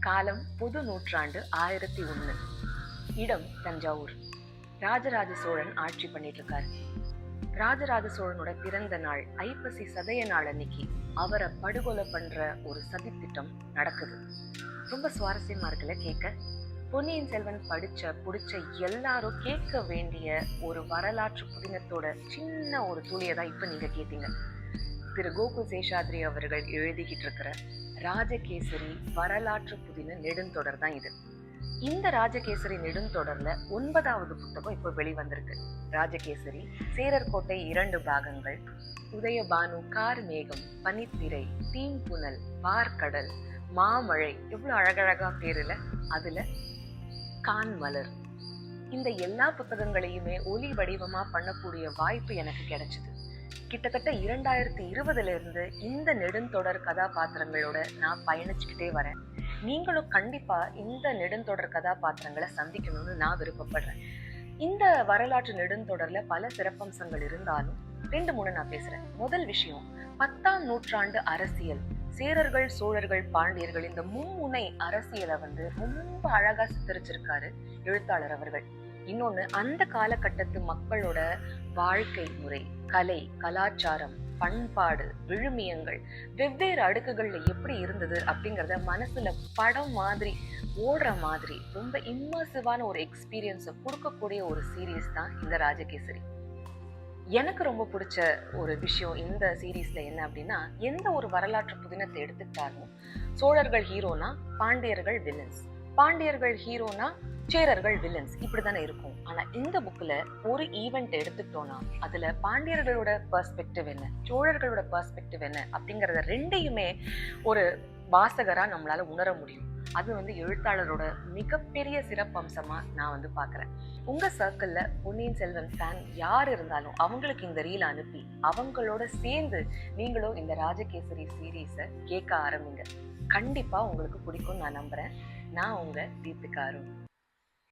காலம் புது நூற்றாண்டு 1001. இடம் தஞ்சாவூர். ராஜராஜ சோழன் ஆட்சி பண்ணிட்டு இருக்காரு. ராஜராஜ சோழனோட பிறந்த நாள் ஐப்பசி சதய நாள் அன்னைக்கு அவரை படுகொலை பண்ற ஒரு சதி திட்டம் நடக்குது. ரொம்ப சுவாரஸ்யமா இருக்குல்ல கேட்க. பொன்னியின் செல்வன் புடிச்ச எல்லாரும் கேட்க வேண்டிய ஒரு வரலாற்று புதினத்தோட சின்ன ஒரு துளியை தான் இப்ப நீங்க கேட்டீங்க. திரு கோகுல் சேஷாத்ரி அவர்கள் எழுதிக்கிட்டு இருக்கிற ராஜகேசரி வரலாற்று புதின நெடுந்தொடர் தான் இது. இந்த ராஜகேசரி நெடுந்தொடர்ல 9வது புத்தகம் இப்போ வெளிவந்திருக்கு. ராஜகேசரி, சேரர்கோட்டை 2 பாகங்கள், உதயபானு, கார்மேகம், பனித்திரை, தீம்புனல், வார்கடல், மாமழை, எவ்வளவு அழகழகா பேருல, அதுல கான்மலர். இந்த எல்லா புத்தகங்களையுமே ஒலி வடிவமா பண்ணக்கூடிய வாய்ப்பு எனக்கு கிடைச்சது. கிட்டத்தட்ட 2020 இருந்து இந்த நெடுந்தொடர் கதாபாத்திரங்களோட நான் பயணிச்சுக்கிட்டே வரேன். நீங்களும் கண்டிப்பா இந்த நெடுந்தொடர் கதாபாத்திரங்களை சந்திக்கணும்னு நான் விருப்பப்படுறேன். இந்த வரலாற்று நெடுந்தொடர்ல பல சிறப்பம்சங்கள் இருந்தாலும் 2-3 நான் பேசுறேன். முதல் விஷயம், 10ஆம் நூற்றாண்டு அரசியல், சேரர்கள், சோழர்கள், பாண்டியர்கள், இந்த மும்முனை அரசியலை ரொம்ப அழகா சித்தரிச்சிருக்காரு எழுத்தாளர் அவர்கள். இன்னொன்னு, அந்த காலகட்டத்து மக்களோட வாழ்க்கை முறை, கலை, கலாச்சாரம், பண்பாடு, விழுமியங்கள் வெவ்வேறு அடுக்குகள்ல எப்படி இருந்தது அப்படிங்கறத மனசுல படம் மாதிரி ஓடுற மாதிரி ரொம்ப இம்மர்சிவான ஒரு எக்ஸ்பீரியன்ஸை கொடுக்கக்கூடிய ஒரு சீரீஸ் தான் இந்த ராஜகேசரி. எனக்கு ரொம்ப பிடிச்ச ஒரு விஷயம் இந்த சீரீஸ்ல என்ன அப்படின்னா, எந்த ஒரு வரலாற்று புதினத்தை எடுத்துக்கிட்டாலும் சோழர்கள் ஹீரோனா பாண்டியர்கள் வில்லன்ஸ், பாண்டியர்கள் ஹீரோனா சேரர்கள் வில்லன்ஸ், இப்படித்தானே இருக்கும். ஆனா இந்த புக்ல ஒரு ஈவெண்ட் எடுத்துக்கிட்டோம்னா அதுல பாண்டியர்களோட பெர்ஸ்பெக்டிவ் என்ன, சோழர்களோட பெர்ஸ்பெக்டிவ் என்ன அப்படிங்கறத ரெண்டையுமே ஒரு வாசகரா நம்மளால உணர முடியும். அது எழுத்தாளரோட மிகப்பெரிய சிறப்பம்சமா நான் பாக்குறேன். உங்க சர்க்கிள்ல பொன்னியின் செல்வன் ஃபேன் யார் இருந்தாலும் அவங்களுக்கு இந்த ரீல் அனுப்பி அவங்களோட சேர்ந்து நீங்களும் இந்த ராஜகேசரி சீரீஸை கேட்க ஆரம்பிங்க. கண்டிப்பா உங்களுக்கு பிடிக்கும் நான் நம்புறேன். நான் உங்க தீபிகா அருண்.